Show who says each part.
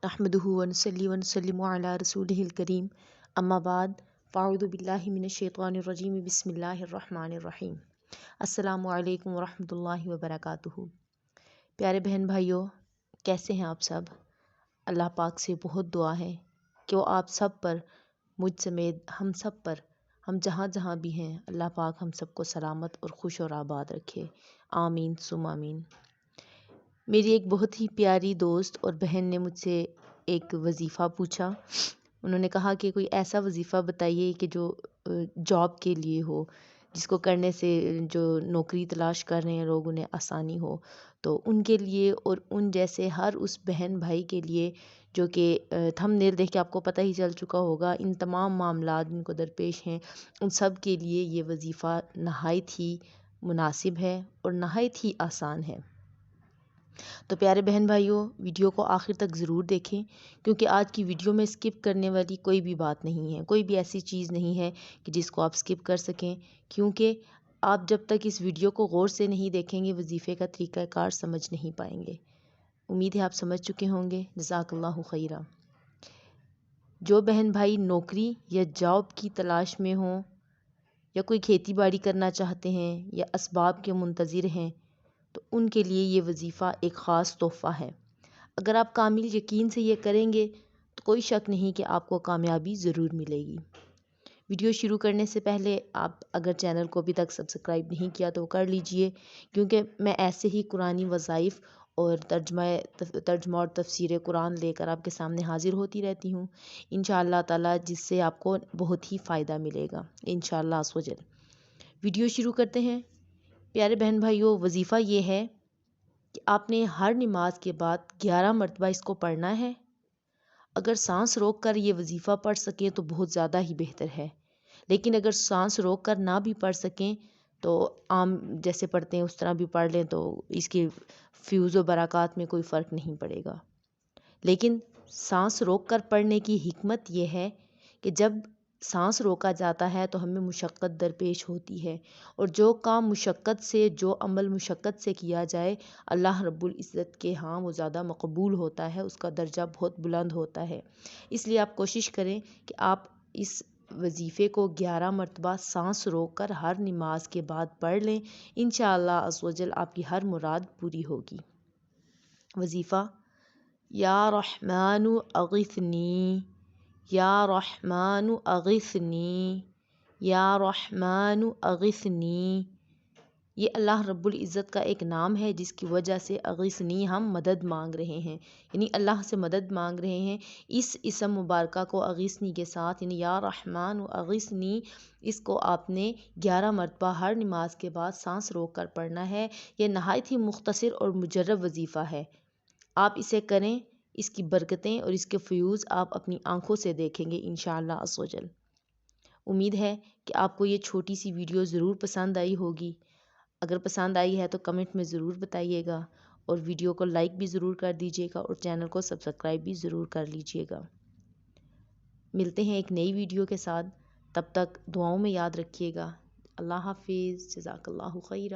Speaker 1: नहमदुहु व नसल्ली व नसल्लिमु अला रसूलिहिल करीम अम्मा बाद फ़अऊज़ु बिल्लाहि मिनश शैतानिर रजीम बिस्मिल्लाहिर रहमानिर रहीम। अस्सलामु अलैकुम व रहमतुल्लाहि व बरकातुहू। प्यारे बहन भाइयों, कैसे हैं आप सब? अल्लाह पाक से बहुत दुआ है कि वो आप सब पर, मुझ समेत हम सब पर, हम जहाँ जहाँ भी हैं, अल्लाह पाक हम सबको सलामत और खुश और आबाद रखे। आमीन सुम आमीन। मेरी एक बहुत ही प्यारी दोस्त और बहन ने मुझसे एक वजीफ़ा पूछा। उन्होंने कहा कि कोई ऐसा वजीफ़ा बताइए कि जो जॉब के लिए हो, जिसको करने से जो नौकरी तलाश कर रहे हैं लोग उन्हें आसानी हो। तो उनके लिए और उन जैसे हर उस बहन भाई के लिए जो कि थंबनेल देख के आपको पता ही चल चुका होगा, इन तमाम मामलात जिनको दरपेश हैं, उन सब के लिए ये वजीफ़ा नहायत ही मुनासिब है और नहायत ही आसान है। तो प्यारे बहन भाइयों, वीडियो को आखिर तक ज़रूर देखें, क्योंकि आज की वीडियो में स्किप करने वाली कोई भी बात नहीं है, कोई भी ऐसी चीज़ नहीं है कि जिसको आप स्किप कर सकें। क्योंकि आप जब तक इस वीडियो को गौर से नहीं देखेंगे, वजीफ़े का तरीक़ाकार समझ नहीं पाएंगे। उम्मीद है आप समझ चुके होंगे। जज़ाकल्लाहु खैरा। जो बहन भाई नौकरी या जॉब की तलाश में हों, या कोई खेती बाड़ी करना चाहते हैं, या असबाब के मुंतज़िर हैं, तो उनके लिए ये वजीफ़ा एक ख़ास तोहफ़ा है। अगर आप कामिल यकीन से ये करेंगे तो कोई शक नहीं कि आपको कामयाबी ज़रूर मिलेगी। वीडियो शुरू करने से पहले आप अगर चैनल को अभी तक सब्सक्राइब नहीं किया तो कर लीजिए, क्योंकि मैं ऐसे ही कुरानी वज़ाइफ़ और तर्जुमा और तफसीर कुरान लेकर आपके सामने हाज़िर होती रहती हूँ इंशाअल्लाह ताला, जिससे आपको बहुत ही फ़ायदा मिलेगा इंशाअल्लाह अज़्ज़ व जल। वीडियो शुरू करते हैं। प्यारे बहन भाइयों, वजीफ़ा ये है कि आपने हर नमाज के बाद 11 मरतबा इसको पढ़ना है। अगर सांस रोक कर ये वजीफ़ा पढ़ सकें तो बहुत ज़्यादा ही बेहतर है, लेकिन अगर सांस रोक कर ना भी पढ़ सकें तो आम जैसे पढ़ते हैं उस तरह भी पढ़ लें, तो इसके फ्यूज़ व बरक़ात में कोई फ़र्क नहीं पड़ेगा। लेकिन सांस रोक कर पढ़ने की हिकमत यह है कि जब सांस रोका जाता है तो हमें मुशक्क़त दरपेश होती है, और जो काम मुशक्क़त से, जो अमल मुशक्क़त से किया जाए, अल्लाह रब्बुल इज़्ज़त के यहाँ वो ज़्यादा मकबूल होता है, उसका दर्जा बहुत बुलंद होता है। इसलिए आप कोशिश करें कि आप इस वजीफ़े को 11 मरतबा सांस रोक कर हर नमाज के बाद पढ़ लें। इंशाअल्लाह अज़्ज़ व जल आपकी हर मुराद पूरी होगी। वजीफ़ा: या रहमानु अगिथनी, या रहमानु अगिथनी, या रहमानु अगिथनी। ये अल्लाह रब्बुल इज़्ज़त का एक नाम है, जिसकी वजह से अगिथनी हम मदद मांग रहे हैं, यानी अल्लाह से मदद मांग रहे हैं। इस इसम मुबारक को अगिथनी के साथ, यानी या रहमानु अगिथनी, इसको आपने 11 मरतबा हर नमाज के बाद सांस रोक कर पढ़ना है। यह नहायत ही मुख्तसर और मुजर्रब वजीफ़ा है। आप इसे करें, इसकी बरकतें और इसके फ्यूज़ आप अपनी आंखों से देखेंगे इंशाअल्लाह अज़्ज़ व जल। उम्मीद है कि आपको ये छोटी सी वीडियो ज़रूर पसंद आई होगी। अगर पसंद आई है तो कमेंट में ज़रूर बताइएगा, और वीडियो को लाइक भी ज़रूर कर दीजिएगा, और चैनल को सब्सक्राइब भी ज़रूर कर लीजिएगा। मिलते हैं एक नई वीडियो के साथ, तब तक दुआओं में याद रखिएगा। अल्लाह हाफिज़। जज़ाकल्लाहु खैरा।